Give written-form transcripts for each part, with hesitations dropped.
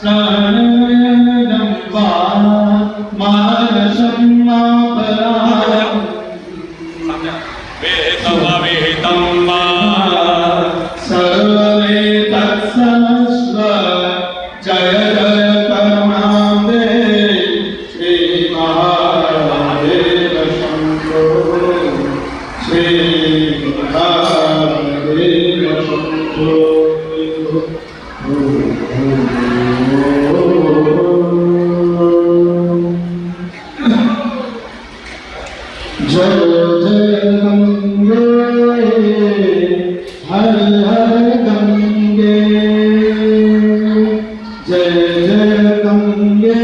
शरणदम्बा मानसम्मापरा वेदमविहितं वा सर्वे तत्सस्व जय जय करुणाम्बे श्री महादेव शंभो श्री महादेव शंभो जय जय गंगे हर हर गंगे जय जय गंगे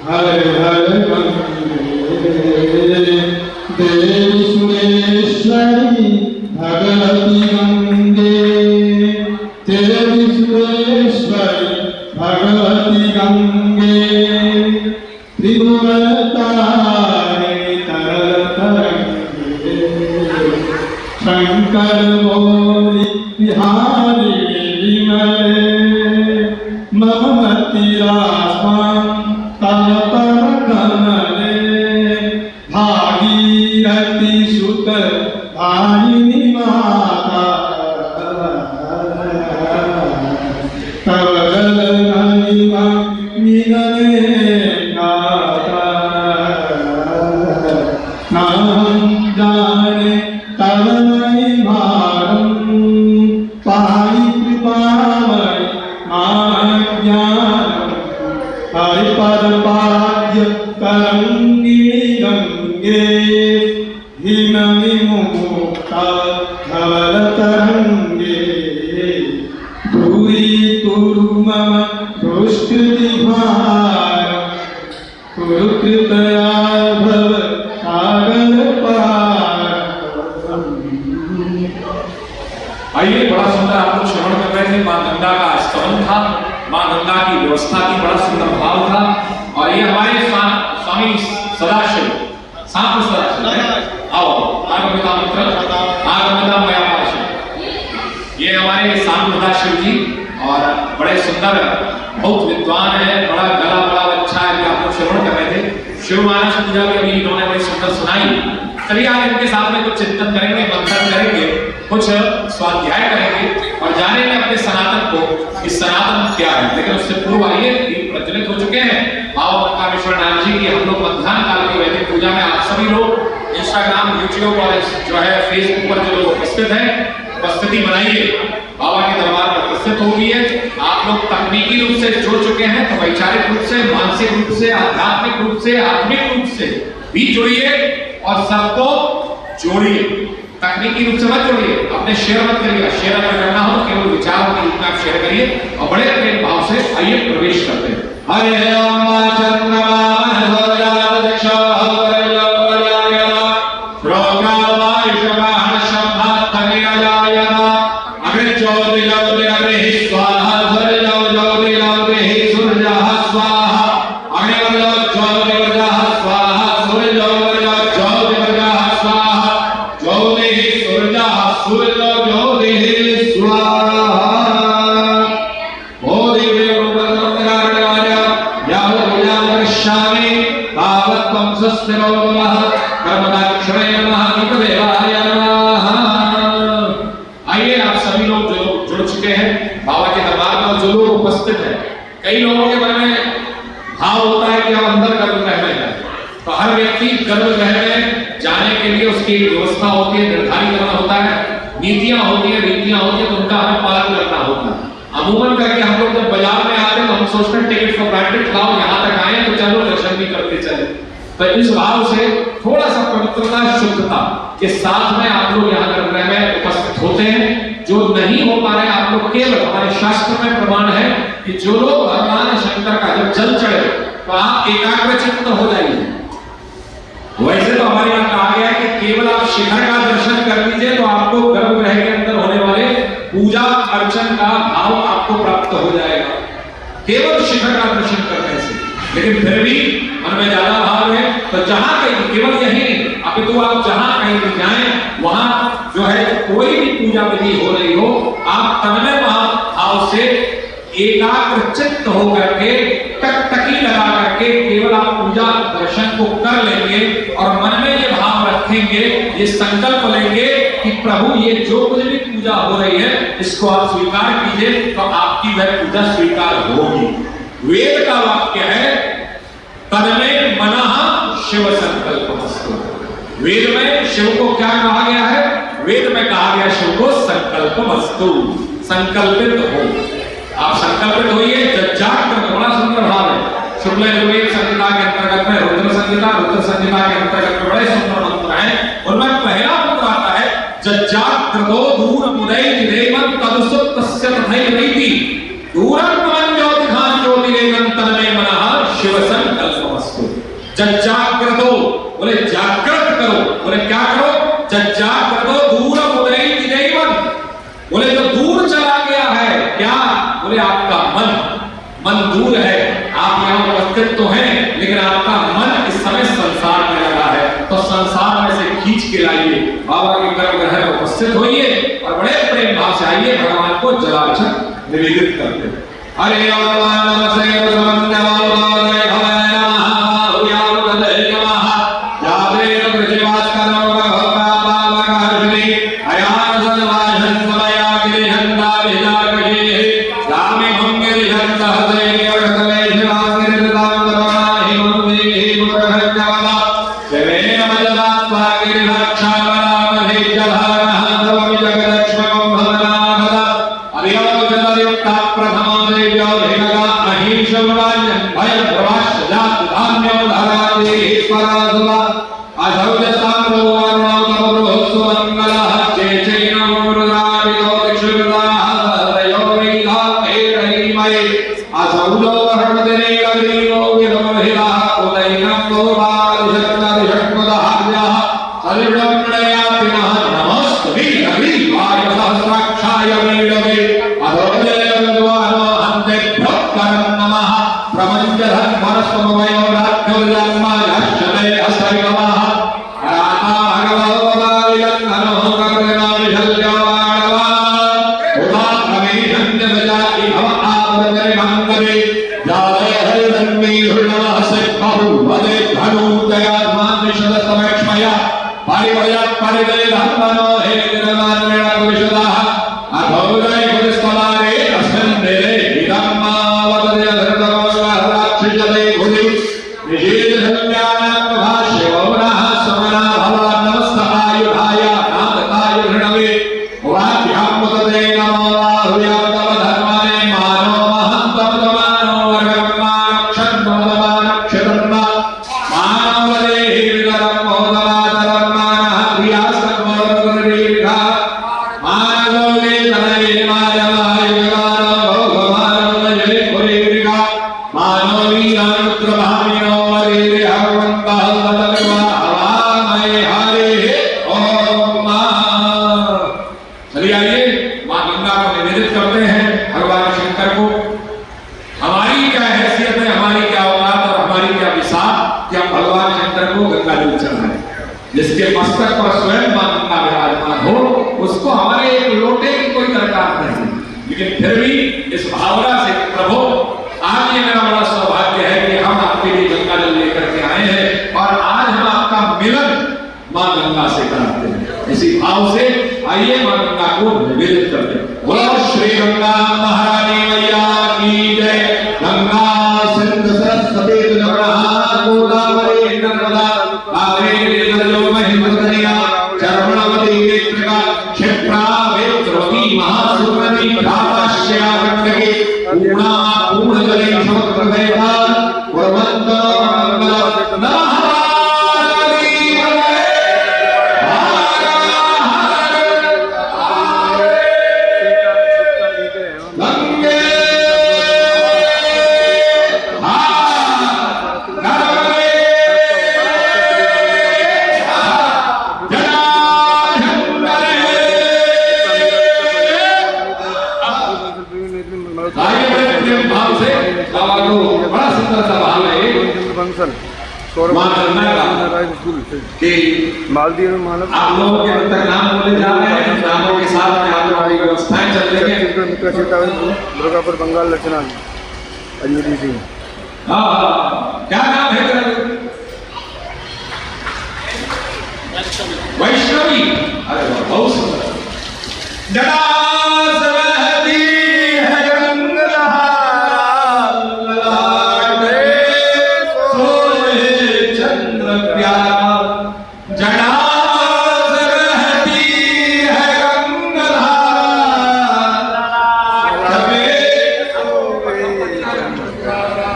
हर हर गंगे देवी सुरेश्वरी भगवती गंगे देवी सुरेश्वरी भगवती गंगे त्रिभुवनतारे तरल तरंगे शंकर मौली बिहारी विमले मम मतिरास्मां तव पर कमले भागीरथी सुत भागिनी माता तव जल महिमा मिलने नाम जाने तव महिमारं पाहि कृपामय ज्ञानम् हरिपदपाद्य तरंगिणी गंगे हिमविमुक्ता धवल तरंगे दूरीकुरु मम दुष्कृतिभारम् कुरु कृपया भव सागर पार। आइए, बड़ा सुंदर आप लोग श्रवण कर रहे थे। मां गंगा का स्तवन था, मां गंगा की व्यवस्था की, बड़ा सुंदर भाव था। और ये हमारे स्वामी सदाशिव सांप सदाशिव आओ आगमिता मित्र आगमिता मया पार्षद, ये हमारे सांप सदाशिव जी और बड़े सुंदर बहुत विद्वान है, बड़ा गला बड़ा अच्छा है। आप लोग श्रवण कर रहे थे शिव मानस पूजा भी अभी इन्होंने बड़ी सुंदर सुनाई। चलिए आज इनके साथ में कुछ चिंतन करेंगे, मंथन करेंगे, कुछ स्वाध्याय करेंगे और जानेंगे अपने सनातन को कि सनातन क्या है। लेकिन उससे पूर्व आइए, दीप प्रज्वलित हो चुके हैं। भाव कामेश्वर नाथ जी की हम लोग मध्याह्न काल की वैदिक पूजा में आप सभी लोग इंस्टाग्राम, यूट्यूब और जो है फेसबुक पर जो लोग उपस्थित हैं उपस्थिति बनाइए। बाबा के दरबार में उपस्थित होगी है। आप लोग तकनीकी रूप से जुड़ चुके हैं तो वैचारिक रूप से, मानसिक रूप से, आध्यात्मिक रूप से, आत्मिक रूप से भी जुड़िए और सबको जोड़िए। तकनीकी रूप से मत जोड़िए, अपने शेयर मत करिए। शेयर अगर करना हो केवल विचारों के रूप में आप शेयर करिए और बड़े प्रेम भाव से आइए प्रवेश करते हैं। हरे राम चंद्रमा आइए, आप सभी लोग जो जुड़ चुके हैं बाबा के दरबार में, जो लोग उपस्थित हैं, कई लोगों के मन में भाव होता है कि हम अंदर गर्भगृह में जाए। तो हर व्यक्ति गर्भगृह में जाने के लिए उसकी व्यवस्था होती है, निर्धारित करना होता है, नीतियां होती है, रीतियां होती है, तो उनका हमें पालन करना होता है। अमूमन करके हम लोग जब बाजार में आते हैं तो हम सोचते हैं टिकट फॉर ग्रांटेड, लाओ यहाँ तक आए तो चलो दर्शन भी करते चले। तो इस भाव से थोड़ा सा पवित्रता, शुद्धता के साथ में आप लोग यहाँ गर्भगृह में उपस्थित होते हैं। जो नहीं हो पा रहे आप लोग, केवल हमारे शास्त्र में प्रमाण है कि जो लोग भगवान शंकर का जब जल चढ़े तो आप एकाग्रचित्त हो जाइए। वैसे तो हमारे यहाँ कहा गया है कि केवल आप शिखर का दर्शन कर लीजिए तो आपको गर्भगृह के अंदर होने वाले पूजा अर्चन का भाव आपको प्राप्त हो जाएगा, केवल शिखर का दर्शन करने से। लेकिन फिर भी मन में ज्यादा भाव है तो जहां कहीं, केवल यही नहीं अपितु आप जहां कहीं भी जाएं वहां जो है कोई भी पूजा विधि हो रही हो, आप तन्मय भाव से एकाग्र चित्त होकर के टकटकी लगा करके केवल आप पूजा दर्शन को कर लेंगे और मन में ये भाव रखेंगे, ये संकल्प लेंगे कि प्रभु ये जो कुछ भी पूजा हो रही है इसको आप स्वीकार कीजिए, तो आपकी वह पूजा स्वीकार होगी। वेद का वाक्य है तन्मे मनः शिव संकल्पमस्तु। वेद में शिव को क्या कहा गया है? वेद में कहा गया शिव को संकल्पमस्तु, संकल्पित हो। आप संकल्पित होइए। जज्जाग्रत बड़ा सुंदर भाव है। शुक्ल यजुर्वेद संहिता के अंतर्गत में रुद्र संहिता के अंतर्गत में बड़े सुंदर मंत्र हैं। उनमें पहला मंत्र आता है जज्जाग्रतो दूर मुदैति देवं तदसुप्तस्य तथैवैति दूरत्वं ज्योतिषां ज्योतिरेवं तन्मे मनः शिव संकल्पमस्तु। जज्जाग्रतो बोले जागृत करो, बोले क्या करो? जज्जाग्रतो दूर मुदैति देवं, बोले जो दूर चला गया है क्या? बोले आपका मन दूर है। आप यहाँ उपस्थित तो हैं लेकिन आपका मन इस समय संसार में लगा है, तो संसार में से खींच के लाइए, बाबा के गर्भगृह में उपस्थित होइए और बड़े प्रेम भाव से आइए, भगवान को जलार्चन निवेदित करते हैं। हरे जिसके मस्तक पर स्वयं मां गंगा विराजमान हो, उसको हमारे एक लोटे की कोई दरकार नहीं, लेकिन फिर भी इस भावना से प्रभु आज ये मेरा बड़ा सौभाग्य है कि हम आपके लिए गंगा जल लेकर के आए हैं और आज हम आपका मिलन मां गंगा से कराते हैं। इसी भाव से आइए मां गंगा को निवेदित करते हैं। बोलो श्री गंगा महारानी मैया की जय। गंगा सिंधु सरस्वती जमुना गोदावरी नर्मदा कावेरी क्षिप्रा वेत्रवती महासुरवती प्रभाष्या गंडके पूर्णा पूर्ण जले समुद्रवेदा वरवंतो नमः मां गंगा का कि मालदीव में मानव आप लोगों के तक नाम बोले जा रहे हैं, नामों के साथ में आप लोगों की व्यवस्थाएं चल रही है। छत्तीसगढ़ सीता दुर्गापुर बंगाल रचना अंजलि सिंह। हाँ, क्या नाम है तेरा? वैष्णवी। अरे वाह, बहुत सुंदर। जटास बहती है गंगाधार, ललाट में सोए चंद्र प्यारा। जटास बहती है गंगाधार, ललाट में सोए चंद्र प्यारा।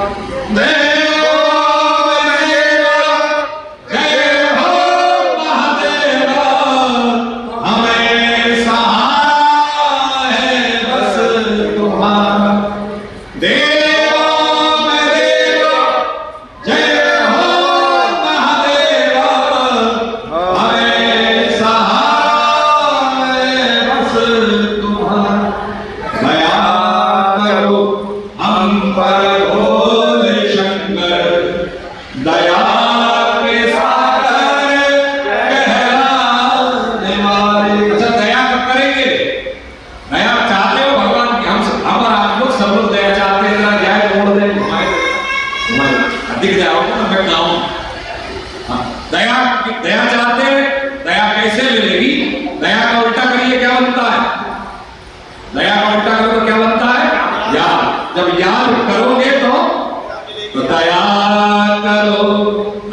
दया चाहते हैं, दया कैसे मिलेगी? दया का उल्टा करिए, क्या बनता है? दया का उल्टा करो तो क्या बनता है? याद। जब याद करोगे तो दया करो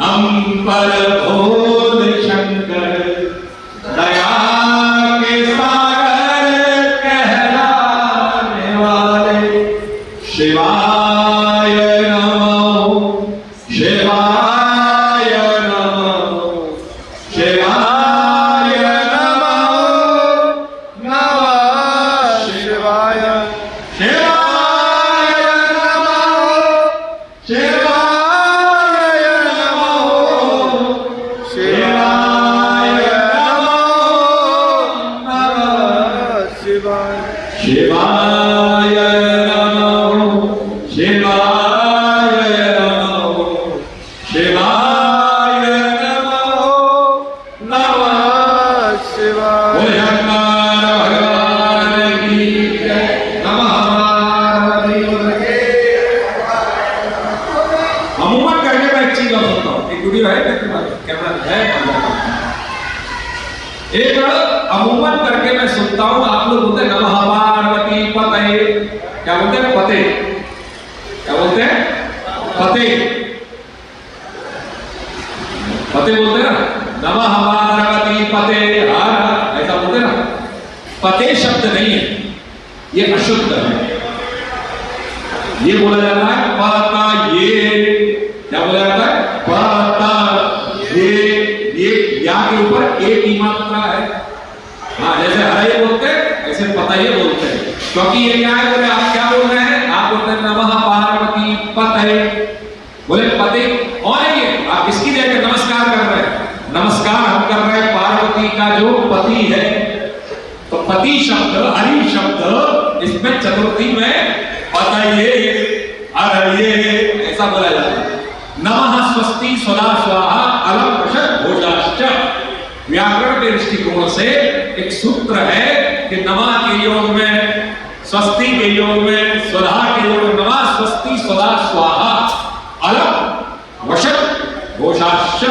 हम पर भोल शंकर, दया के सागर कहलाने वाले। शिवाय नमो, शिवाय नमो, शिवाय नमो, नमः शिवाय, शिवाय नमो, शिवाय नमो, शिवाय नमो, नमः शिवाय शिवाय नमो, शिवाय नमो, शिवाय नमो, नमः शिवाय। बोले शंकर भगवान की जय। नमः महादेव के। अमूमन करके मैं एक चीज और सुनता हूँ, एक वीडियो है कैमरा है, एक अमूमन करके मैं सुनता हूँ। आप लोग बोलते हैं नमः पार्वती पते। क्या बोलते हैं? पते। क्या बोलते हैं? पते। पते बोलते हैं ना, नमः पार्वती पते हर, ऐसा बोलते हैं ना। पते शब्द नहीं है, ये अशुद्ध है। ये बोला जाता है पता ये। क्या बोला जाता है? पता ये या के ऊपर एक ही मात्रा है। हाँ, जैसे हरे बोलते हैं ऐसे पता ये बोलते हैं, क्योंकि ये क्या है? बोले आप क्या बोल रहे हैं? आप बोलते हैं नमः पार्वती पते। बोले पते कौन है ये? आप किसकी देकर नमस्कार कर रहे हैं? नमस्कार हम कर रहे हैं पार्वती का जो पति है। तो पति शब्द, हरि शब्द, इसमें चतुर्थी में पता ये ऐसा बोला जाता है। नमः स्वस्ति सदा स्वाहा अलम वशत भोजाश्च। व्याकरण के दृष्टिकोण से एक सूत्र है कि नमः के योग में, स्वस्ति के योग में, स्वधा के योग में, नमः स्वस्ति सदा स्वाहा अलम वशत भोजाश्च,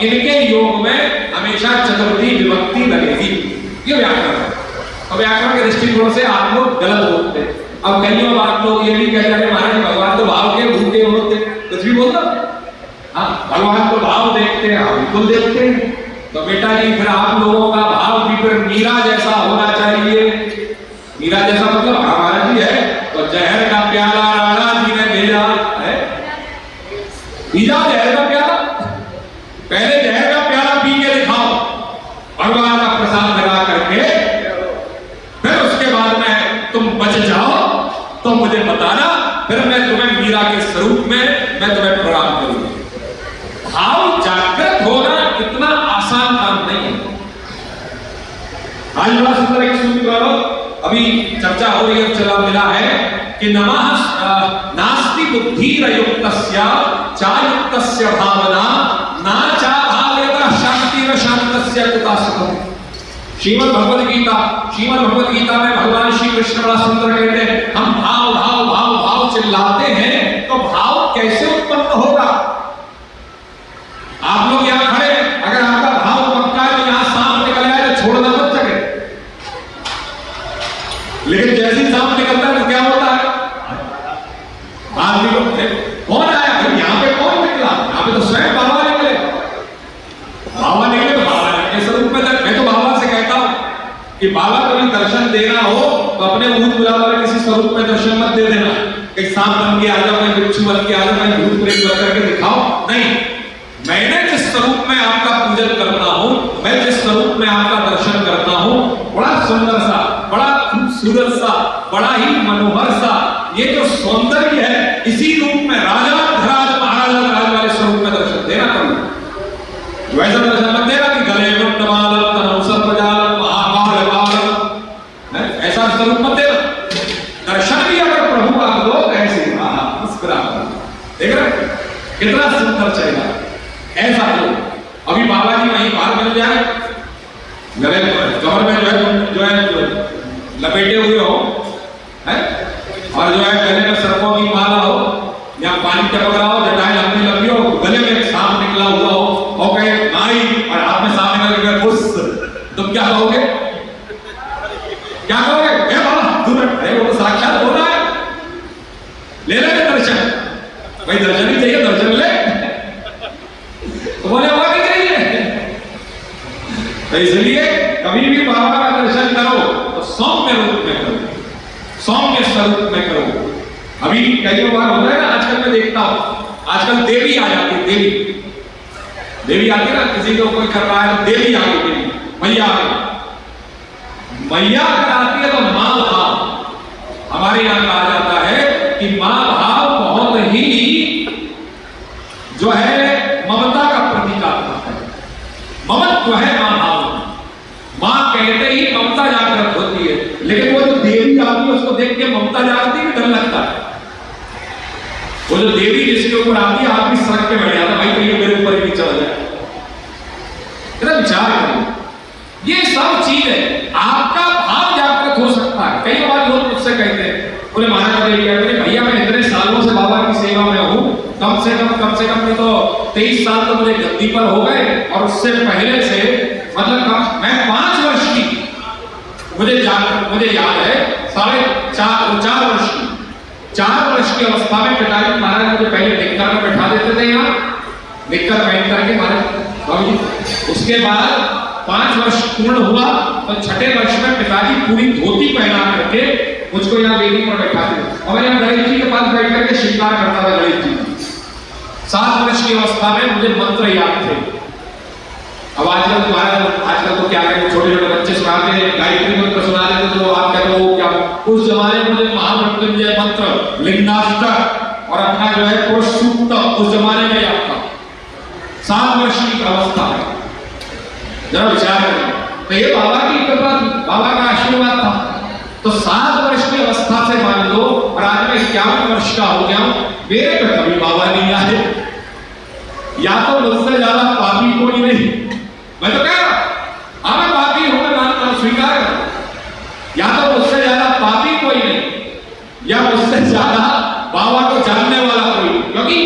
इनके योग में हमेशा चतुर्थी विभक्ति लगेगी। ये व्याकरण है। अब व्याकरण के दृष्टिकोण से आप लोग गलत बोलते हैं। अब कईयों बात लोग ये भी कहते हैं महाराज भगवान तो भाव के भूखे होते, कुछ भी बोलता। हाँ, भगवान तो भाव देखते हैं, हम बिल्कुल देखते हैं। तो बेटा जी फिर आप लोगों का भाव भी फिर मीरा जैसा होना चाहिए। मीरा जैसा मतलब हमारा जी है तो जहर का प्याला राणा जी ने भेजा है। पीजा जहर का प्याला, पहले जहर का प्याला पी के दिखाओ भगवान का प्रसाद लगा करके, फिर उसके बाद में तुम बच जाओ तो मुझे बताना, फिर मैं तुम्हें मीरा के स्वरूप में मैं तुम्हें प्रणाम करूंगा। भाव जागृत होना इतना आसान काम नहीं है। आज बड़ा सुंदर एक सूत्र अभी चर्चा हो रही है, चला मिला है कि नमः नास्ति बुद्धिरयुक्तस्य चायुक्तस्य भावना ना चा भावयतः शांतिर शांतस्य कुतासुखम्। श्रीमद् भगवद गीता में भगवान श्री कृष्ण बड़ा सुंदर कहते हैं, हम भाव भाव भाव भाव चिल्लाते हैं तो भाव कैसे उत्पन्न होगा? आप लोग यहां खड़े, अगर आपका भाव पक्का है तो यहां सांप निकल आए तो छोड़ना मत सके, लेकिन जैसे ही सांप निकलता है तो क्या होता है? आदमी लोग कौन आया भाई, यहां पे कौन निकला? यहां पे तो स्वयं बाबा निकले। बाबा निकले तो बाबा के स्वरूप में मैं तो बाबा से कहता हूं कि बाबा कभी दर्शन देना हो तो अपने मुंह बुलावा किसी स्वरूप में दर्शन मत दे देना, कि सांप बन के आ जाओ, मैं बिच्छू बन के आ जाओ, मैं भूत प्रेत बन करके दिखाओ। नहीं, मैंने जिस स्वरूप में आपका पूजन करना हूं, मैं जिस स्वरूप में आपका दर्शन करता हूं, बड़ा सुंदर सा, बड़ा खूबसूरत सा, बड़ा ही मनोहर सा ये जो सौंदर्य है, इसी रूप में राजा धराज महाराजा राज वाले स्वरूप में दर्शन देना करूं। वैसा दर्शन मत देना कि गले मुंडमालम तनौ सर्वजालम महाकाल बालम, ऐसा स्वरूप मत देना। दर्शन भी अगर प्रभु आप दो ऐसे मुस्कुरा देख रहे कितना सुंदर चलेगा ऐसा हो। अभी बाबा जी वहीं बाहर मिल जाए, गले कमर में जो है लपेटे हुए हो, है, और जो है गले में सर्पों की माला हो, या पानी टपक रहा हो, जटाएं लंबी लंबी हो, गले में एक सांप निकला हुआ हो और कहे माई, और हाथ में सांप निकल के घुस, तुम क्या कहोगे? क्या कहोगे? ए बाबा दूर, अरे वो तो साक्षात हो रहा है, ले ले दर्शन, भाई दर्शन ही चाहिए, दर्शन ले, तो बोले हुआ नहीं चाहिए। तो इसलिए कभी भी बाबा का दर्शन करो तो सौम्य रूप में करो, सौम्य स्वरूप में करो। अभी कई बार होता है ना, आजकल मैं देखता हूं, आजकल देवी आ जाती है, देवी आती है ना, किसी को कोई कर रहा है तो देवी आ गई, देवी मैया आ गई। मैया अगर आती है तो मां भाव, हमारे यहां कहा जाता है कि मां भाव बहुत ही जो है ममता का प्रतीकात्मक है, ममत्व है मां भाव। मां कहते ही ममता जागृत होती है, लेकिन वो जो देवी आती है उसको देख के ममता जागती है, डर लगता है। वो जो देवी जिसके ऊपर आती है, आदमी सड़क पे बैठ जाता है, भाई कहीं मेरे ऊपर ही चढ़ जाए। इतना विचार करें, ये सब चीज है, आपका भाव जागृत हो सकता है। कई बार लोग मुझसे कहते हैं, बोले महाराज भैया मैं इतने सालों से बाबा की सेवा में हूं, कम से कम नहीं तो 23 साल तो मुझे गद्दी पर हो गए, और उससे पहले से मतलब मैं 5 वर्ष की, मुझे याद है 4.5 वर्ष की, 4 वर्ष की अवस्था में पिताजी महाराज मुझे पहले निक्कर में बैठा देते थे, यहाँ निक्कर पहन करके महाराज। उसके बाद 5 वर्ष पूर्ण हुआ तो 6ठे वर्ष में पिताजी पूरी धोती पहना करके मुझको यहाँ वेदी पर बैठाते थे, और मैं यहाँ गणेश जी के पास बैठ करके श्रृंगार करता था गणेश जी। 7 वर्ष की अवस्था में मुझे मंत्र याद थे। अब आजकल तो क्या करें, छोटे छोटे बच्चे सुनाते हैं, गायत्री मंत्र सुना देते, तो आप कहते हो क्या? उस जमाने में मुझे महामृत्युंजय मंत्र, लिंगाष्टक और अपना जो है पुरुष सूक्त उस जमाने में याद था। 7 वर्ष की अवस्था है, जरा विचार करें। तो ये बाबा की कृपा थी, बाबा का आशीर्वाद था। तो 7 वर्ष की अवस्था से मान लो, और आज मैं 51 वर्ष का हो गया हूं, मेरे पे कभी बाबा नहीं आए। या तो मुझसे ज्यादा पापी कोई नहीं, मैं तो कह रहा हूं मैं पापी हूं, मैं मानता हूं, स्वीकार कर। या तो मुझसे ज्यादा पापी कोई नहीं, या मुझसे ज्यादा बाबा को जानने वाला कोई नहीं, क्योंकि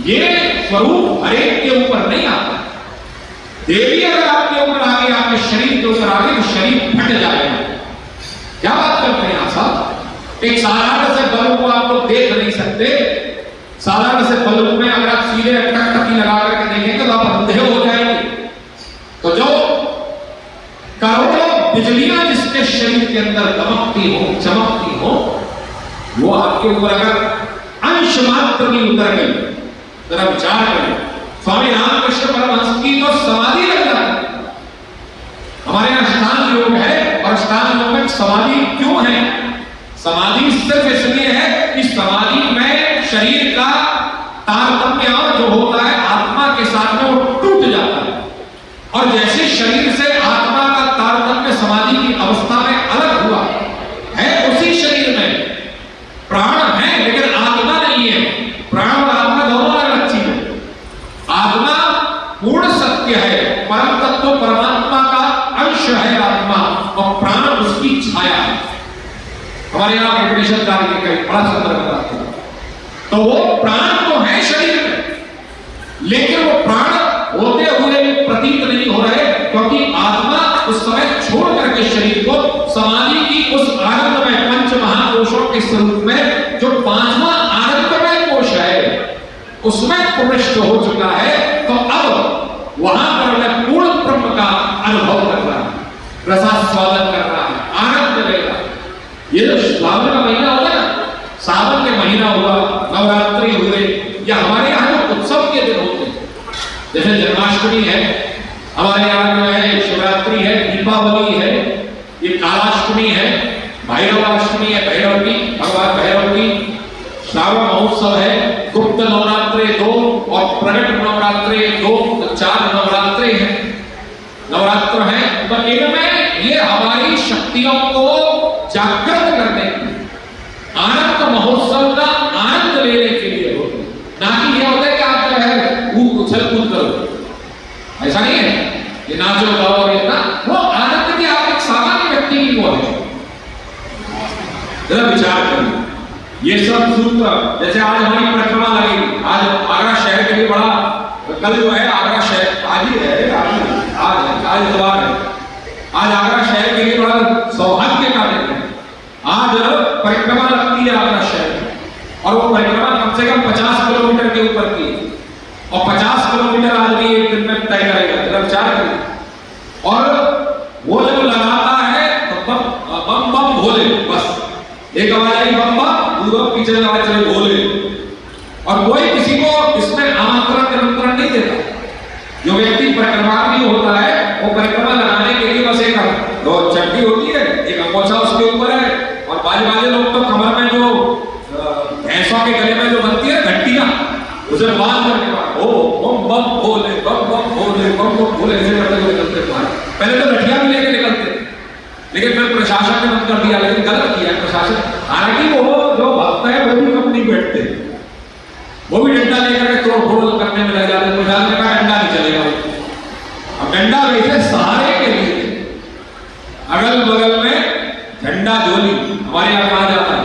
ये स्वरूप हर एक के ऊपर नहीं आता। देवी अगर आपके ऊपर आ गई, आपके शरीर के ऊपर आ गई, तो शरीर फट जाएगा। क्या बात करते हैं आप साहब? एक साधारण से बल्ब को आप लोग देख नहीं सकते, साधारण से बल्ब में अगर आप सीधे टकटकी लगा करके देखेंगे तो आप अंधे हो जाएंगे। तो जो करोड़ों बिजलियां जिसके शरीर के अंदर दमकती हो, चमकती हो, वो आपके ऊपर अगर अंश मात्र भी उतर गई, जरा विचार करें। स्वामी रामकृष्ण परमहंस की तो समाधि लग जाती। हमारे यहाँ अष्टांग योग है, और अष्टांग योग में समाधि क्यों है? समाधि सिर्फ इसलिए है कि समाधि में शरीर का तारतम्य जो होता है आत्मा के साथ में वो टूट जाता है, और जैसे शरीर से आत्मा का तारतम्य समाधि की अवस्था में अलग हुआ है, उसी शरीर में उसकी छाया है। हमारे यहाँ उपनिषद का बड़ा सुंदर बताते हैं। तो वो प्राण तो है शरीर में, लेकिन वो प्राण होते हुए प्रतीत नहीं हो रहे, क्योंकि आत्मा उस समय छोड़ करके शरीर को समाधि की उस आनंदमय पंच महाकोशों के स्वरूप में, जो पांचवा आनंदमय कोश है, उसमें प्रविष्ट हो चुका है। तो अब वहां पर मैं पूर्ण ब्रह्म का अनुभव कर रहा हूं, रसास्वादन कर रहा है, आनंद ले रहा है। ये जो श्रावण का महीना होगा ना, सावन के महीना हुआ, नवरात्रि हुए, या हमारे यहाँ जो उत्सव के दिन होते हैं, जैसे जन्माष्टमी है हमारे यहाँ, जो है शिवरात्रि है, दीपावली है, ये कालाष्टमी है, भैरवाष्टमी है, भैरव की, भगवान भैरव की, श्रावण महोत्सव है, गुप्त नवरात्रे 2 और प्रकट नवरात्रे 2, 4 नवरात्रे हैं, नवरात्र हैं। तो इनमें ये हमारी शक्तियों को जागृत करने, आनंद महोत्सव का आनंद लेने के लिए होते, ना कि ये होता है कि आप जो है उछल कूद करो, ऐसा नहीं है, ये नाचो गाओ और इतना, वो आनंद की आप एक सामान्य व्यक्ति की वो है। जरा विचार करिए, ये सब सूत्र, जैसे आज हमारी परिक्रमा लगेगी, आज आगरा शहर के लिए बड़ा, कल जो है आगरा शहर, आज ही है, आज इतवार है, आज आगरा शहर के लिए बड़ा सौभाग्य का दिन है। आज परिक्रमा लगती है आगरा शहर में, और वो परिक्रमा कम से कम 50 किलोमीटर के ऊपर की है, और 50 किलोमीटर आदमी एक दिन में तय करेगा, जरा विचार करिए। और वो जब लगाता है तो बम बम भोले, बस एक आवाज आई बम बम, दूसरा पीछे आवाज चले भोले, और कोई किसी को इसमें आमंत्रण निमंत्रण नहीं देता। जो व्यक्ति परिक्रमा भी होता है, वो परिक्रमा लगाने के लिए बस एक दो चड्डी होती है, एक अंगोछा उसके ऊपर है, और बाजे बाजे लोग तो कमर में जो भैंसों के गले में जो बनती है घंटियां, उसे बांध करके ओ बम बम भोले, बम बम भोले, बम बम भोले, ऐसे करते हुए निकलते बाहर। पहले तो लठियां भी लेके निकलते, लेकिन फिर प्रशासन ने बंद कर दिया, लेकिन गलत किया प्रशासन। हालांकि वो जो भक्त है वो भी कम नहीं बैठते, वो भी डंडा लेकर के तोड़ फोड़ करने में लग जाते। प्रशासन ने कहा डंडा नहीं चलेगा। अब डंडा वैसे सहारे के लिए, अगल बगल में झंडा झोली हमारे यहाँ कहा जाता है।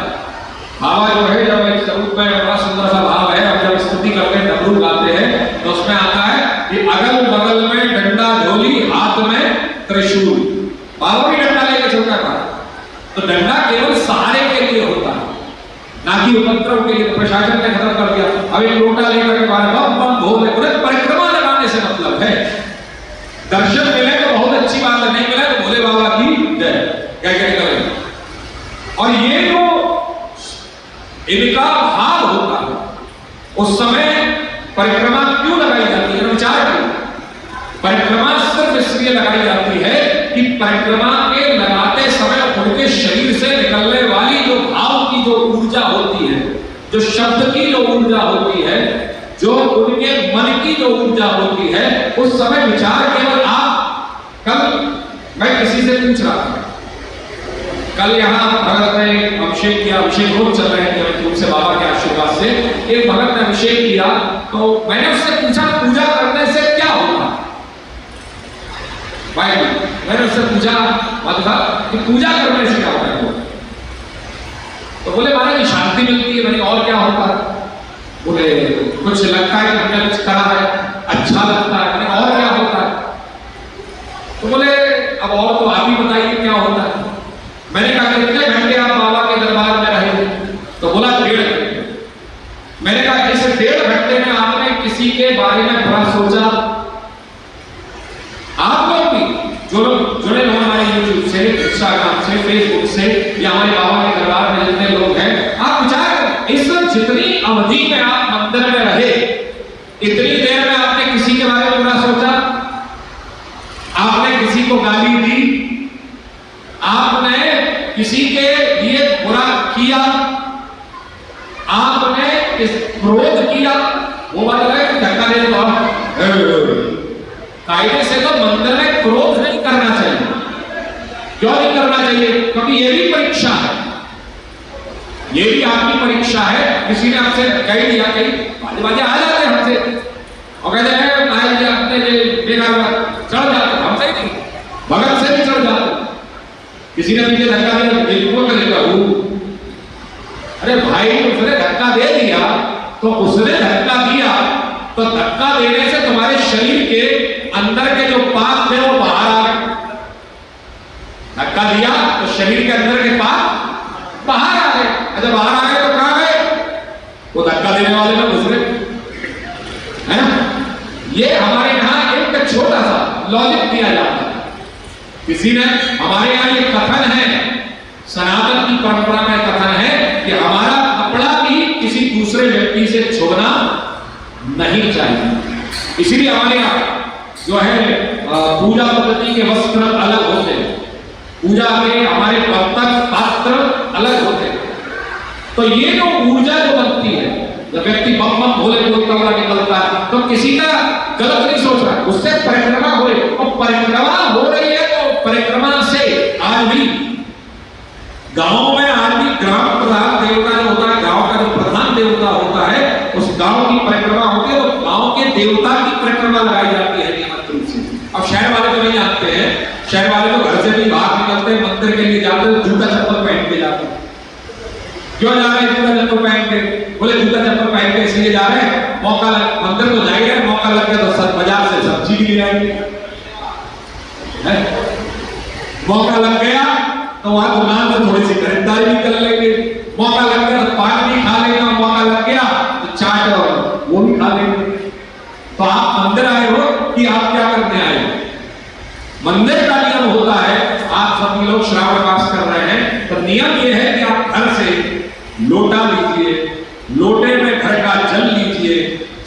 बाबा जो है, जब एक स्वरूप में बड़ा सुंदर सा भाव है, और जब स्तुति करते हैं, डमरू गाते हैं, तो उसमें आता है कि अगल बगल में डंडा झोली, हाथ में त्रिशूल। बाबा भी डंडा लेकर चलता था। तो डंडा केवल सहारे के लिए होता है, ना कि उपद्रव के लिए। प्रशासन ने खत्म कर दिया, अब एक लोटा लेकर के बम बम भोले, परिक्रमा लगाने से मतलब है। दर्शन मिले तो बहुत अच्छी बात है, नहीं मिले तो भोले बाबा की जय, क्या क्या करें। और ये जो इनका भाव होता है, उस समय परिक्रमा क्यों लगाई जाती है, विचार करें। परिक्रमा सिर्फ इसलिए लगाई जाती है कि परिक्रमा के लगाते समय उनके शरीर से निकलने वाली जो भाव की जो ऊर्जा होती है, जो शब्द की जो ऊर्जा होती है, जो उनके मन की जो ऊर्जा होती है, उस समय विचार केवल आप, कल मैं किसी से पूछ रहा था, कल यहाँ भगत ने अभिषेक किया, अभिषेक रोज चल रहे हैं तुमसे बाबा के आशीर्वाद से, एक भगत ने अभिषेक किया, तो मैंने उससे पूछा पूजा करने से क्या होगा भाई। मैंने उससे पूछा मतलब कि पूजा करने से क्या होता है, तो बोले महाराज शांति मिलती है। मैंने और क्या होता है, बोले कुछ लगता है कि हमने कुछ करा है, अच्छा लगता है। मैंने और क्या होता है, तो बोले अब और तो आप ही बताइए क्या होता है। मैंने कहा कितने घंटे आप बाबा के दरबार में रहे, तो बोला 1.5 घंटे। मैंने कहा इस 1.5 घंटे में आपने किसी के बारे में थोड़ा सोचा, आप लोग भी जो लोग जुड़े हुए हमारे यूट्यूब से, इंस्टाग्राम से, फेसबुक से, या हमारे बाबा के दरबार में जितने लोग हैं, आप विचार करें इस जितनी अवधि में आप मंदिर में रहे, इतनी देर में आपने किसी के बारे में थोड़ा सोचा, आपने किसी को गाली दी, आपने किसी के लिए बुरा किया, आपने क्रोध किया, वो बात है कि धक्का दे दो। कायदे से तो मंदिर में क्रोध नहीं करना चाहिए। क्यों नहीं करना चाहिए, क्योंकि ये भी परीक्षा है, ये भी आपकी परीक्षा है। किसी ने आपसे कह दिया, कहीं बाजे बाजे आ जाते हैं हमसे और कहते हैं भाई अपने चढ़ जाते, हमसे ही नहीं, भगत से भी चढ़ जाते। किसी ने पीछे तो उसने धक्का दिया, तो धक्का देने से तुम्हारे शरीर के अंदर के जो पाप थे वो बाहर आ गए। धक्का दिया तो शरीर के अंदर के पाप बाहर आ गए। अच्छा बाहर आ गए तो कहां गए? वो धक्का देने वाले में घुस गए, है ना? ये हमारे यहां एक छोटा सा लॉजिक दिया जाता है। किसी ने हमारे यहां ये कथन है, सनातन की परंपरा में कथन है कि हमारा कपड़ा भी किसी दूसरे व्यक्ति से छुना नहीं चाहिए। इसीलिए हमारे यहाँ जो है पूजा पद्धति के वस्त्र अलग होते हैं, पूजा के हमारे बर्तन पात्र अलग होते हैं। तो ये जो ऊर्जा जो बनती है, जब व्यक्ति बम बम भोले बोलता हुआ निकलता है तो किसी का गलत नहीं सोच रहा, उससे परिक्रमा हो रही, और परिक्रमा हो रही है तो परिक्रमा से आज भी गांव में, आज भी ग्राम प्रधान देवता जो होता है, गांव का जो प्रधान देवता होता है, उस गांव की परिक्रमा होती है, तो गांव के देवता की परिक्रमा लगाई जाती है नियमित रूप से। अब शहर वाले तो नहीं जानते हैं, शहर वाले तो घर से भी बाहर निकलते हैं, मंदिर के लिए जाते हैं, जूता चप्पल पहन के जाते हैं। क्यों जा रहे हैं जूता चप्पल पहन के? बोले जूता चप्पल पहन के इसलिए जा रहे हैं, मौका लग, मंदिर तो जाएंगे, मौका लग गया तो सब बाजार से सब्जी भी ले आएंगे, मौका लग गया तो वहां दुकान से थोड़ी सी खरीदारी भी कर लेंगे, मौका लग गया तो पान भी खा लेंगे, मौका लग गया तो चाट और वो भी खा लेंगे। तो आप मंदिर आए हो कि आप क्या करने आए हो? मंदिर का नियम होता है, आप सभी लोग श्रावण मास कर रहे हैं तो नियम यह है कि आप घर से लोटा लीजिए, लोटे में घर का जल लीजिए,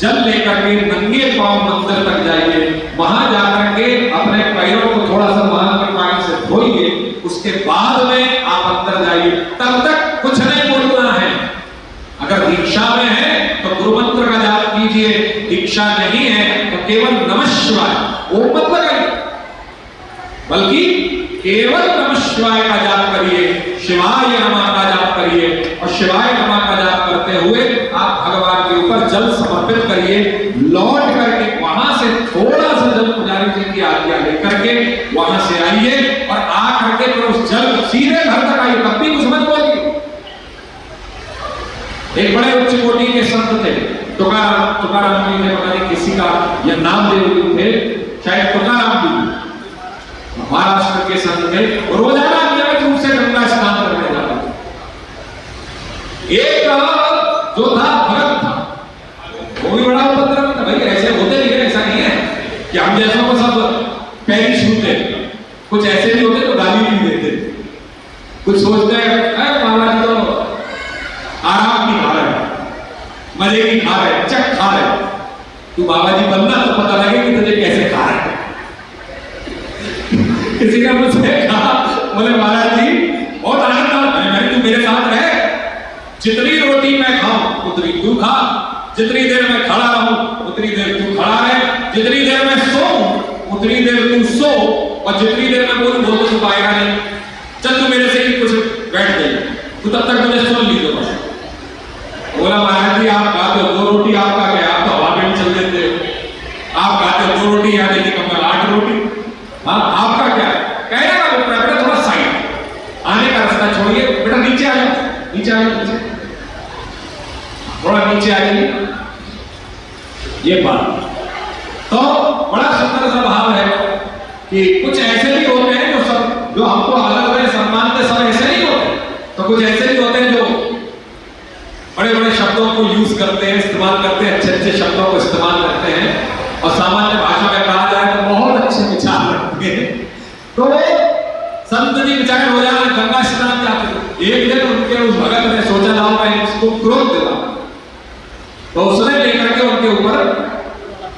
जल लेकर के नंगे पांव मंदिर तक जाइए, वहां जाकर के अपने पैरों को थोड़ा सा वहां के पानी से धोइए, उसके बाद में आप अंदर जाइए। तब तक कुछ नहीं बोलना है। अगर दीक्षा में है तो गुरु मंत्र का जाप कीजिए, दीक्षा नहीं है तो केवल नमः शिवाय, ओम मत लगाइए, बल्कि केवल नमः शिवाय का जाप करिए, शिवाय नमः का जाप करिए, और शिवाय नमः का जाप करते हुए आप भगवान के ऊपर जल समर्पित करिए। लौट करके वहां से थोड़ा सा जल पुजारी जी की आज्ञा लेकर के वहां से आइए, और आ करके फिर उस जल सीधे घर तक आइए, तब भी कुछ मत बोलिए। एक बड़े उच्च कोटि के संत थे, तुकाराम जी ने, पता नहीं किसी का यह नाम देव थे, शायद तुकाराम जी, महाराष्ट्र के संत थे, रोजाना नियमित रूप से गंगा स्नान करने जाते थे। एक जो था भगत था, वो भी बड़ा उपद्रव था। भाई ऐसे होते नहीं है, ऐसा नहीं है कि हम जैसों को सब पैरी छूते, कुछ ऐसे भी होते तो गाली भी देते, कुछ सोचते हैं बाबा जी तो आराम की खा रहे, मजे की खा रहे, चक खा रहे, तू बाबा जी बनना तो पता लगे कि तुझे कैसे खा रहे। किसी ने मुझसे कहा, बोले महाराज जी बहुत आनंद आता है, मैंने तू मेरे साथ रहे, जितनी रोटी मैं खाऊं उतनी तू खा, जितनी देर मैं खड़ा रहूं उतनी देर तू खड़ा रहे, जितनी देर मैं सोऊं उतनी देर तू सो, और जितनी देर मैं बोलूं वो तो तू पाएगा नहीं। चल तू मेरे से ही कुछ बैठ जाइए, तू तब तक मुझे सुन लीजिए बस। बोला महाराज जी आप खाते हो 2 रोटी, आपका क्या, आप तो हवा में चल देते हो, आप खाते हो 2 रोटी, यहाँ देखिए कम 8 रोटी, हाँ आपका क्या है? कह रहा है बेटा थोड़ा साइड आने का रास्ता छोड़िए, बेटा नीचे आ जाओ, नीचे आ जाओ, नीचे थोड़ा नीचे आइए। ये बात तो बड़ा सुंदर सा भाव है कि कुछ ऐसे भी होते हैं जो सब, जो हमको अलग अलग सम्मान के सब ऐसे नहीं होते, तो कुछ ऐसे भी होते हैं जो बड़े बड़े शब्दों को यूज करते हैं, इस्तेमाल करते हैं, अच्छे अच्छे शब्दों को इस्तेमाल करते हैं, और सामान्य भाषा में कहा जाए तो बहुत अच्छे विचार रखते हैं। तो संत जी बेचारे रोजाना गंगा स्नान जाते थे। एक दिन उनके उस भगत ने सोचा लाओ मैं इसको क्रोध दिला, तो उसने लेकर के उनके ऊपर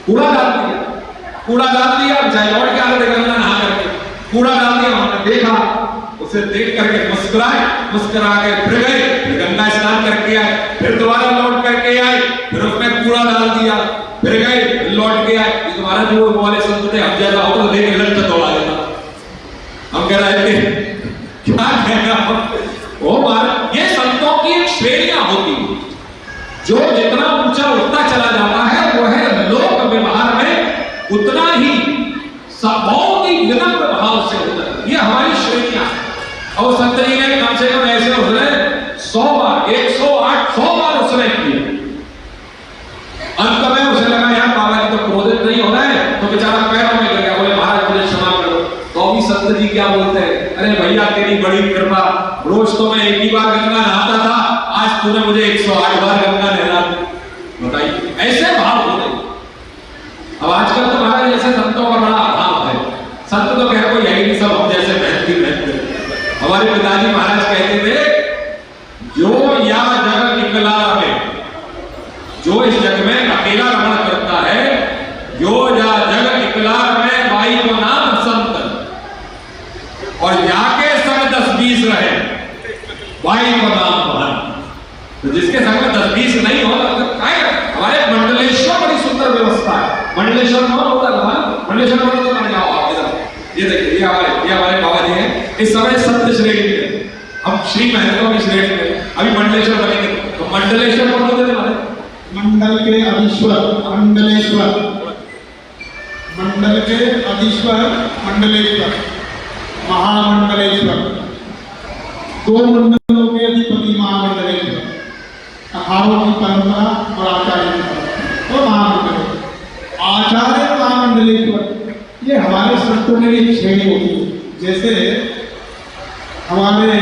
कूड़ा डाल दिया, कूड़ा डाल दिया, चाहे लौट के आते गंगा नहा करके कूड़ा डाल दिया। उन्होंने देखा, उसे देख करके मुस्कुराए, मुस्कुरा के फिर गए, फिर गंगा स्नान करके आए, फिर दोबारा लौट करके आए, फिर उसमें कूड़ा डाल दिया, फिर गए, लौट के आए। तुम्हारा जो वाले संत थे, हम जैसा होता देख के लट दौड़ा देता, हम कह रहे थे क्या कहना वो बात। ये संतों की एक श्रेणियां होती है, जो जितना ऊंचा उठता चला जाता है वो है लोक व्यवहार में उतना ही बहुत ही विनम्र भाव से होता है। ये हमारी श्रेणियां, और संत जी ने कम से कम ऐसे उसने 100 बार 108 100 बार उसने किए, तूने मुझे 108 बार गंगा नहला दी। बताइए ऐसे भाव हो रहे। अब आजकल तो महाराज जैसे संतों का बड़ा अभाव है। संत तो कह कोई है नहीं, सब हम जैसे बहते। हमारे पिताजी महाराज कहते थे जो या जग निकला रहे, जो इस जग में अकेला रमण करता है, जो या जग निकला रहे भाई को नाम संत, और जाके संग 10-20 रहे भाई को नाम भगवान। तो जिसके संग में 10-20 नहीं हो तो क्या है? हमारे मंडलेश्वर बड़ी सुंदर व्यवस्था है। मंडलेश्वर कौन होता है? मंडलेश्वर कौन होता है? जाओ आप इधर, ये देखिए ये हमारे बाबा जी हैं। इस समय सत्य श्रेणी में, हम श्री महत्व की श्रेणी में अभी मंडलेश्वर बनेंगे। तो मंडलेश्वर कौन होते हैं? हमारे मंडल के अधीश्वर मंडलेश्वर, मंडल के अधीश्वर मंडलेश्वर, महामंडलेश्वर, 2 मंडलों के अधिपति महामंडलेश्वर, 18 की परंपरा और आचार्य की परंपरा और महामंडलेश्वर। आचार्य महामंडलेश्वर ये हमारे संतों में एक श्रेणी होती है। जैसे हमारे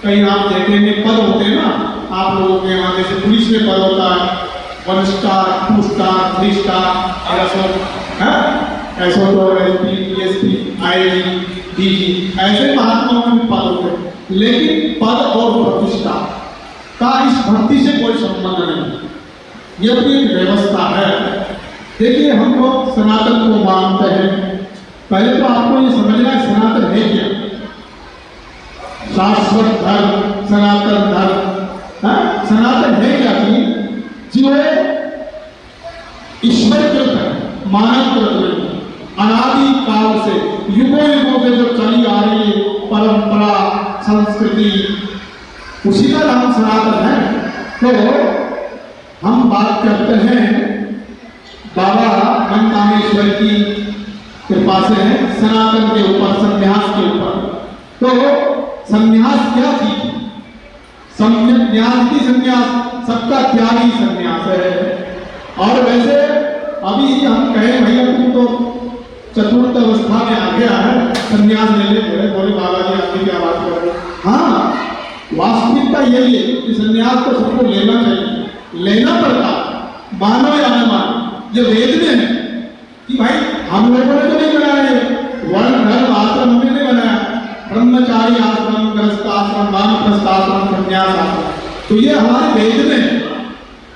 कई आप देखेंगे पद होते हैं ना आप लोगों के यहाँ, जैसे पुलिस में पद होता है 1 star 2 star 3 star SO SP DSP IG DG, ऐसे महात्माओं में पद होते हैं। लेकिन पद और प्रतिष्ठा का इस भक्ति से कोई संबंध नहीं, ये भी एक व्यवस्था है। देखिए हम लोग सनातन को मानते हैं। पहले तो आपको ये समझना है सनातन है क्या। शाश्वत धर्म सनातन धर्म, सनातन है क्या चीज? जो ईश्वर कृत है, मानव कृत नहीं, अनादि काल से युगों युगों से जो चली आ रही परंपरा संस्कृति, उसी का नाम सनातन है। तो हम बात करते हैं बाबा मनकामेश्वर की कृपा से सनातन के ऊपर, संन्यास के ऊपर। तो संन्यास क्या चीज? सम्यक ज्ञान की संन्यास, सबका त्यागी संन्यास है। और वैसे अभी हम कहें भैया तुम तो चतुर्थ अवस्था में आ गया है, संन्यास ले ले, बोले बाबा जी आपकी क्या बात कर रहे हैं? हाँ, वास्तविकता यही है कि संन्यास तो सबको लेना चाहिए, लेना पड़ता, मानो या न मानो। ये वेद में है कि भाई हम लोगों ने तो नहीं बनाया, वर्ण धर्म आश्रम हमने नहीं बनाया, ब्रह्मचारी आश्रम, गृहस्थ आश्रम, वानप्रस्थ आश्रम, संन्यास आश्रम, तो ये हमारे वेद में है,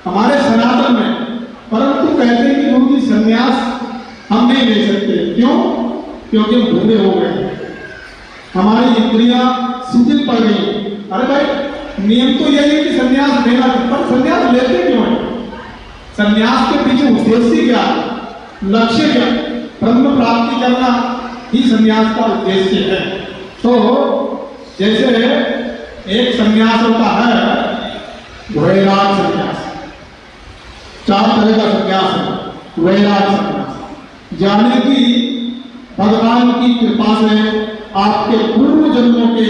हमारे सनातन में। परंतु कहते हैं कि उनकी संन्यास हम नहीं ले सकते। क्यों? क्योंकि हम बूढ़े हो गए, हमारी इंद्रियां शिथिल पड़ गई। अरे भाई नियम तो यही है कि संन्यास लेना, पर संन्यास लेते क्यों है? संन्यास के पीछे उद्देश्य क्या है, लक्ष्य क्या? ब्रह्म प्राप्ति करना ही संन्यास का उद्देश्य है। तो जैसे एक संन्यास होता है वैराग संन्यास, 4 तरह का संन्यास है। वैराग संन्यास यानी कि भगवान की कृपा से आपके पूर्व जन्मों के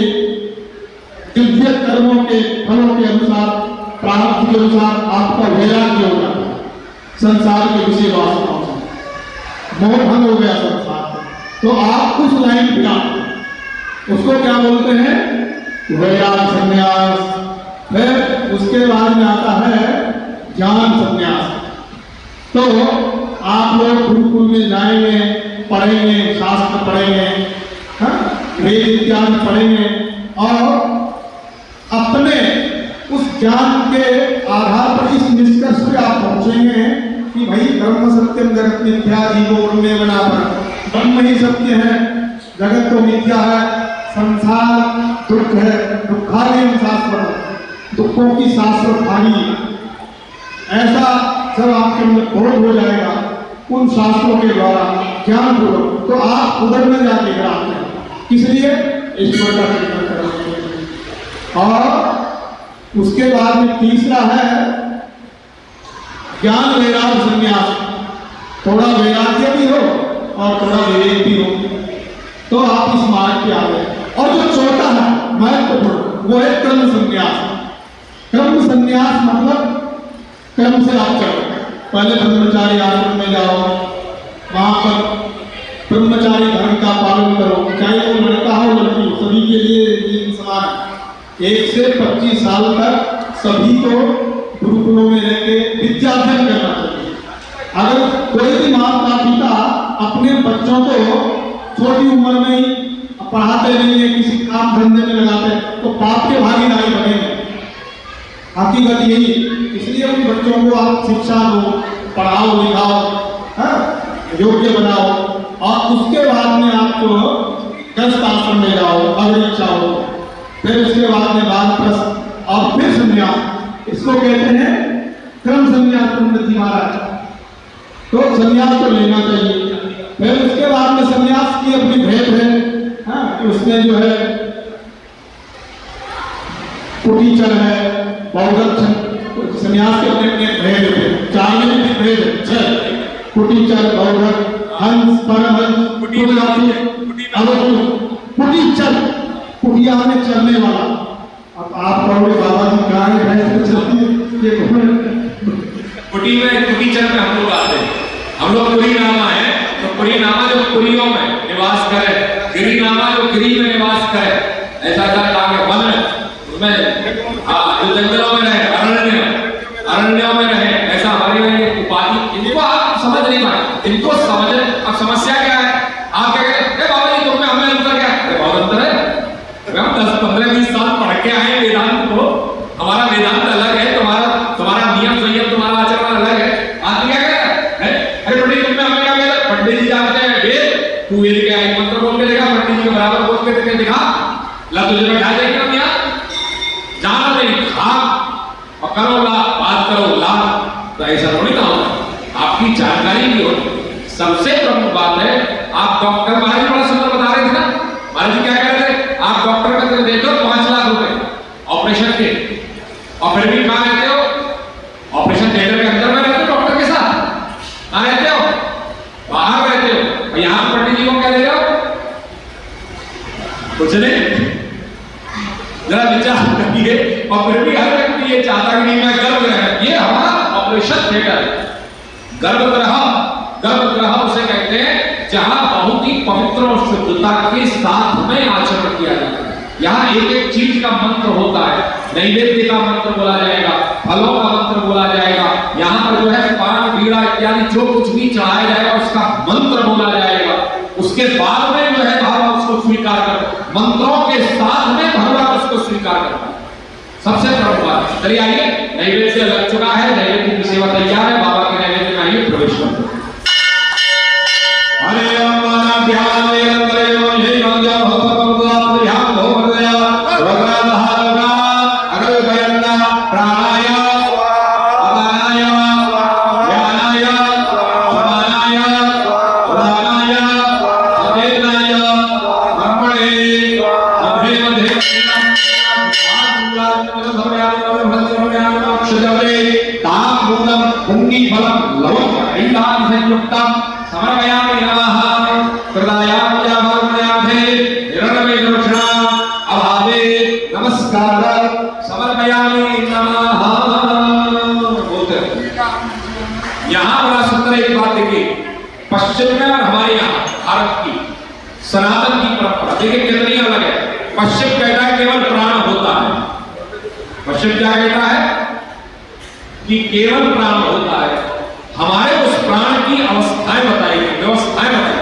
दिव्य कर्मों के फलों के अनुसार, प्रारब्ध के अनुसार आपका वैराग्य हो जाता है संसार के विषय वासनाओं से, मोह भंग हो गया संसार से। तो आप उस लाइन पे आते, उसको क्या बोलते हैं? वैराग संन्यास। फिर उसके बाद में आता है ज्ञान संन्यास। तो आप लोग गुरुकुल में जाएंगे, पढ़ेंगे, शास्त्र पढ़ेंगे, वेद इत्यादि पढ़ेंगे और अपने उस ज्ञान के आधार पर इस निष्कर्ष पे आप पहुंचेंगे कि भाई ब्रह्म सत्यम जगत मिथ्या जीवो ब्रह्मे बराबर, ब्रह्म ही सत्य है, जगत तो मिथ्या है, संसार दुख है, दुखालयम शाश्वत, दुखों की शाश्वत हानि। ऐसा जब आपके अंदर बोध हो जाएगा उन शास्त्रों के द्वारा ज्ञान पूर्वक, तो आप उधर में जाके गिराते हैं। किस लिए? ईश्वर का चिंतन करने के लिए। और उसके बाद में तीसरा है ज्ञान वैराग संन्यास। थोड़ा वैराग्य भी हो और थोड़ा विवेक भी हो, तो आप इस मार्ग पे आ गए। और जो चौथा है महत्वपूर्ण, वो है कर्म संन्यास। कर्म संन्यास मतलब कर्म से आप चलो। पहले ब्रह्मचारी आश्रम में जाओ, वहां पर ब्रह्मचारी धर्म का पालन करो, चाहे वो लड़का हो लड़की हो, सभी के लिए समान। 1 से 25 साल तक सभी को गुरुकुलों में रहकर विद्याध्ययन करना चाहिए। अगर कोई भी माता पिता अपने बच्चों को छोटी उम्र में ही पढ़ाते नहीं है, किसी काम धंधे में लगाते हैं, तो पाप के भागीदारी बनेंगे। हकीकत यही, इसलिए अपने बच्चों को आप शिक्षा दो, पढ़ाओ लिखाओ, योग्य बनाओ, और उसके बाद में आपको गृहस्थ आश्रम में जाओ अगर इच्छा हो, फिर उसके बाद में वानप्रस्थ और फिर संन्यास। इसको कहते हैं क्रम संन्यास उन्नति महाराज। तो संन्यास तो लेना चाहिए। फिर उसके बाद में संन्यास की अपनी भेद है, कि उसमें जो है कुटीचर है, बौद्धक, संन्यास के अपने अपने भेद है, 4 में भी भेद है, 6 कुटीचर, बौद्धक, हंस, परमहंस, कुटीचर, कुटिया में चलने वाला। अब आप कहोगे बाबा जी कहाँ है, भैंस चलती है, ये कुटी में, कुटीचर में हम लोग आते हैं। हम लोग कुरीनामा है, तो कुरीनामा जो कुरियों में निवास करे, गिरीनामा जो गिरी में निवास करे, ऐसा कहा कि वन में, जो जंगलों में रहे, अरण्यों में रहे, ऐसा हमारी उपाधि। इनको आप समझ नहीं पाए, इनको समझ। अब समस्या क्या है, आप क्या कहते हैं बाबा जी तुम में हमें अंतर क्या है? बहुत अंतर है। हम 10, 15, 20 साल पढ़ के आए वेदांत को, हमारा वेदांत अलग है, तुम्हारा नियम संयम, तुम्हारा आचरण अलग है। आप क्या कहते हैं? अरे पंडित तुम में हमें क्या कहते हैं? पंडित जी जानते हैं वेद, तू वेद क्या है, मंत्र बोल के देखा, पंडित जी के बराबर बोल के दिखा, ला तुझे बैठा जाएगा क्या? जानो नहीं, खा और करो ला, बात करो ला, तो ऐसा थोड़ी ना होता। आपकी जानकारी भी होती। सबसे प्रमुख बात है, आप डॉक्टर, महाराज बड़ा सुंदर बता रहे थे ना, महाराज जी क्या कह रहे थे, आप डॉक्टर का देते हो 5 लाख रुपए ऑपरेशन के, और फिर भी कहाँ रहते हो? ऑपरेशन थिएटर के अंदर में रहते हो, डॉक्टर के साथ कहाँ रहते हो? बाहर रहते हो। और यहाँ पंडित जी को क्या दे रहे हो? कुछ नहीं, जरा विचार करिए। और फिर भी हर व्यक्ति ये चाहता कि नहीं मैं गर्भ ग्रह, ये हमारा ऑपरेशन थिएटर है। गर्भगृह उसे कहते हैं जहां बहुत ही पवित्र और शुद्धता के साथ में आचरण किया जाता है। यहाँ एक एक चीज का मंत्र होता है, नैवेद्य का मंत्र बोला जाएगा, फलों का मंत्र बोला जाएगा, यहाँ पर जो है पान बीड़ा इत्यादि जो कुछ भी चढ़ाया जाएगा उसका मंत्र बोला जाएगा। उसके बाद में जो है भगवान उसको स्वीकार कर, मंत्रों के साथ में भगवान उसको स्वीकार करता है। सबसे प्रमुख बात। चलिए आइए, नैवेद्य लग चुका है, नैवेद्य की सेवा तैयार है, बाबा के नैवेद्य में आइए प्रवेश करते हैं। हरे राम ध्यान पश्चिम में और हमारे यहाँ भारत की सनातन की परंपरा देखिए कितनी अलग है। पश्चिम कहता है केवल प्राण होता है, पश्चिम क्या कहता है कि केवल प्राण होता है। हमारे उस प्राण की अवस्थाएं बताई गई, व्यवस्थाएं बताई।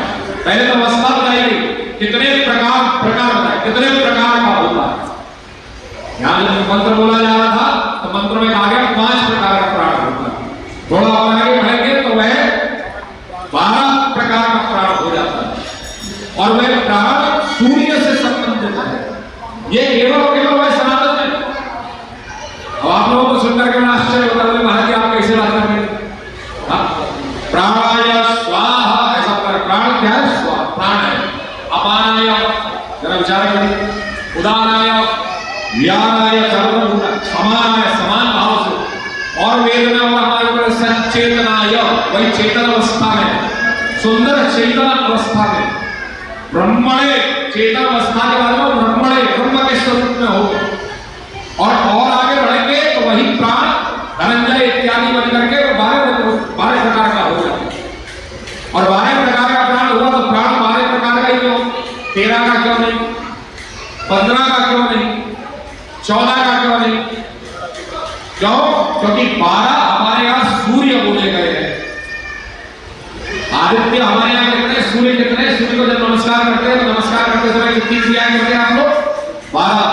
पहले तो अवस्था बताई गई, कितने प्रकार बताए, कितने प्रकार का होता है। यहां जब मंत्र बोला जा रहा था तो मंत्र में कहा गया 5 प्रकार का प्राण होता है। थोड़ा और आगे बढ़ेंगे तो वह 12 प्रकार का प्राण हो जाता है, और वह प्राण सूर्य से संबंधित है। ये केवल वह सनातन में। अब आप लोगों को सुनकर के आश्चर्य होता है, महाराज जी आप कैसे बात कर रहे हैं? प्राणाय स्वाहा, ऐसा प्राण क्या है? स्वाहा प्राण है। अपानाय, जरा विचार करिए, उदानाय, व्यानाय, समानाय, समान भाव से। और वेद में हमारे ऊपर सचेतनाय, वही चेतन अवस्था में, सुंदर चेतन अवस्था में, ब्रह्मणे, चेतन अवस्था के बाद में ब्रह्मणे, ब्रह्म के स्वरूप में हो। और आगे बढ़ेंगे तो वही प्राण धनंजय इत्यादि बन करके 12 प्रकार का हो जाता है। और 12 प्रकार का प्राण हुआ तो प्राण 12 प्रकार का ही क्यों? 13 का क्यों नहीं? 15 का क्यों नहीं? 14 का क्यों नहीं? क्यों? क्योंकि 12 हमारे यहाँ सूर्य बोले गए हैं। आदित्य हमारे यहाँ कितने, सूर्य कितने? सूर्य को जब नमस्कार करते हैं तो नमस्कार करते समय कितनी क्रियाएं करते हैं आप लोग? 12।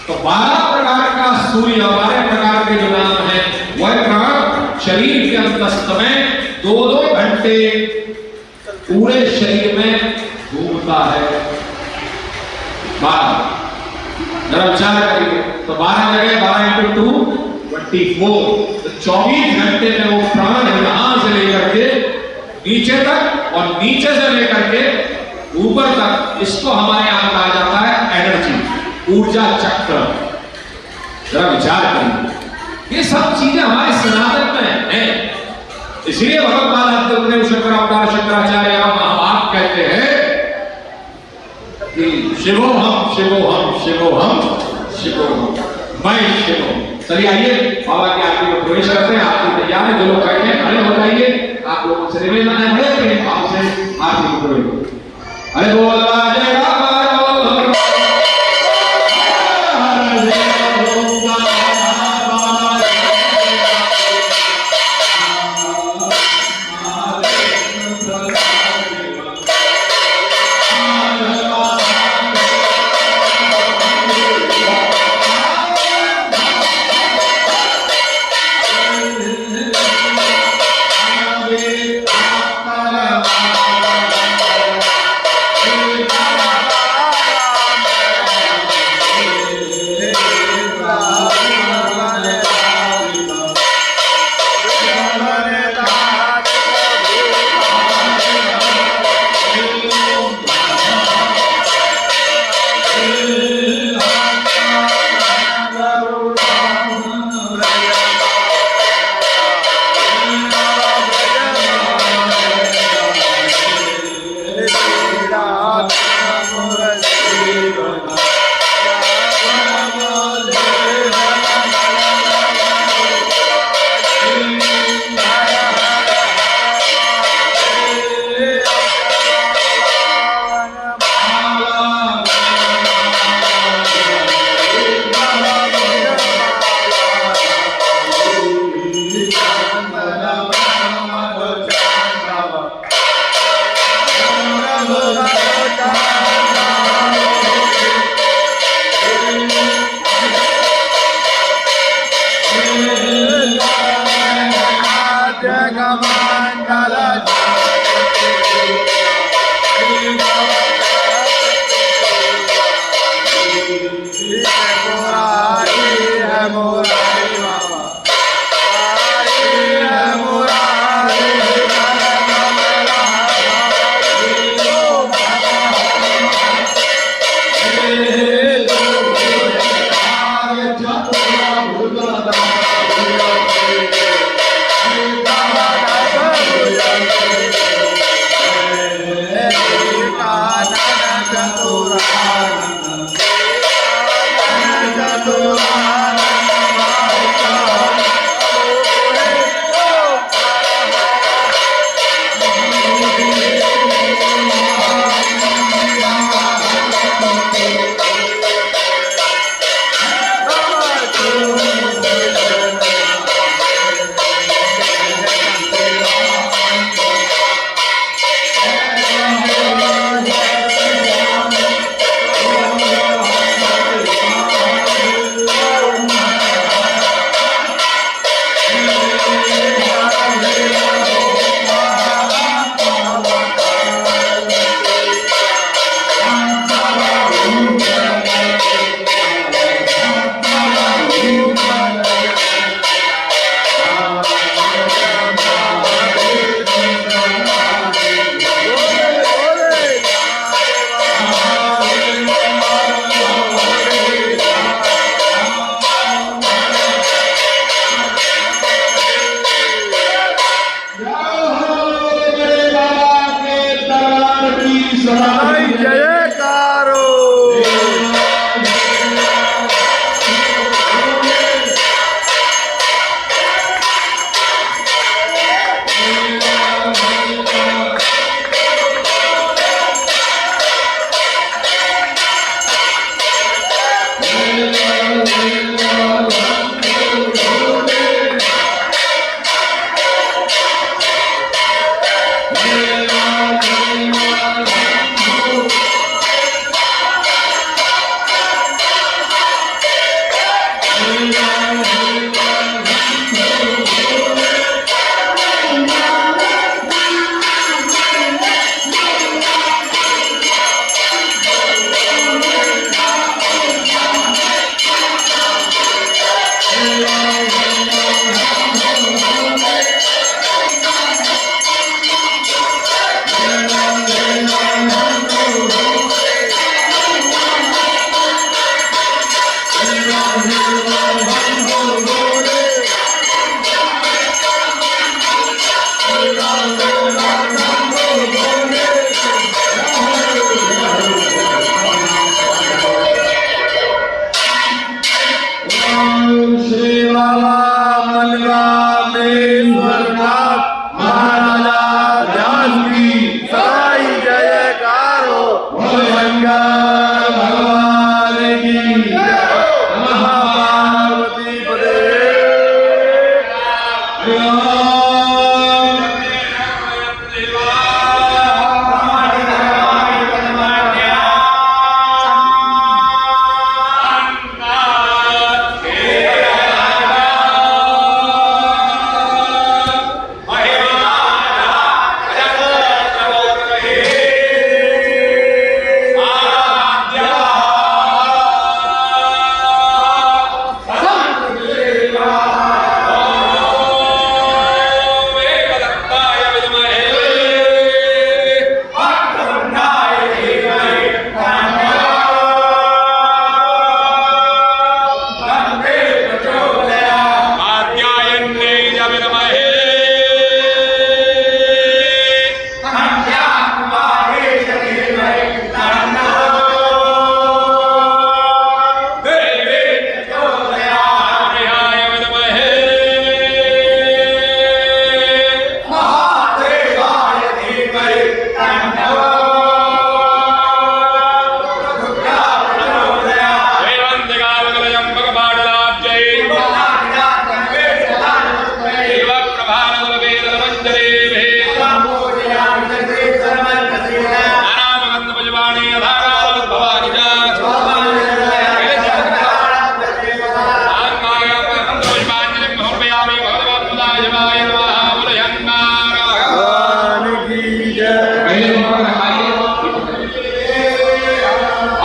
तो 12 प्रकार का सूर्य, 12 प्रकार के जो नाम है वह शरीर के अंतस्थ में 2-2 घंटे पूरे शरीर में घूमता है। 12 जरा विचार करिए तो 12 जगह 12 × 2 24, तो 24 घंटे में वो प्राण यहां से लेकर के नीचे तक और नीचे से लेकर के ऊपर तक, इसको हमारे यहां कहा जाता है एनर्जी, ऊर्जा चक्र। जरा विचार करिए, ये सब चीजें हमारे सनातन में है। इसलिए भगवत देव शंकराचार्य महाभारत कहते हैं कि शिवोहम शिवोहम शिवोहम शिवोहम, मैं शिवोहम। चलिए आइए बाबा की आरती में प्रवेश करते हैं। आरती तैयार है, जो लोग बैठे हैं खड़े हो जाइए। आप लोगों से निवेदन है बड़े प्रेम भाव से आरती में प्रवेश। अरे बोल जय राम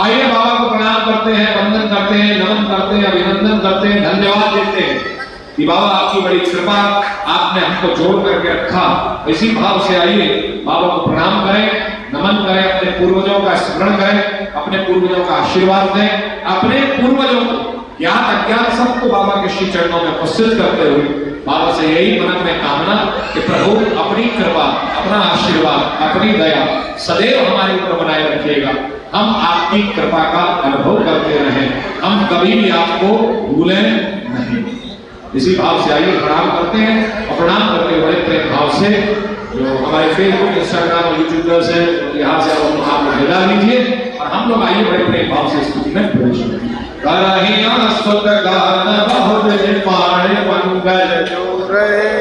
आइए बाबा को प्रणाम करते हैं, वंदन करते हैं, नमन करते हैं, अभिनंदन करते हैं, धन्यवाद देते हैं कि बाबा आपकी बड़ी कृपा, आपने हमको जोड़ करके रखा। इसी भाव से आइए बाबा को प्रणाम करें, नमन करें, अपने पूर्वजों का स्मरण करें, अपने पूर्वजों का आशीर्वाद दें, अपने पूर्वजों को ज्ञात अज्ञात सबको बाबा के श्री चरणों में उपस्थित करते हुए बाबा से यही मन में कामना कि प्रभु अपनी कृपा, अपना आशीर्वाद, अपनी दया सदैव हमारे ऊपर बनाए रखिएगा। हम आपकी कृपा का अनुभव करते रहें, हम कभी भी आपको भूलें नहीं। इसी भाव से आइए प्रणाम करते हैं और प्रणाम करते बड़े प्रेम भाव से जो हमारे फेसबुक, इंस्टाग्राम और यूट्यूबर्स हैं, यहाँ से आप लोग मिला लीजिए और हम लोग आइए बड़े प्रेम भाव से स्तुति में प्रवेश करें। करहिया स्तुत गान बहुत पाणे मंगल जो रहे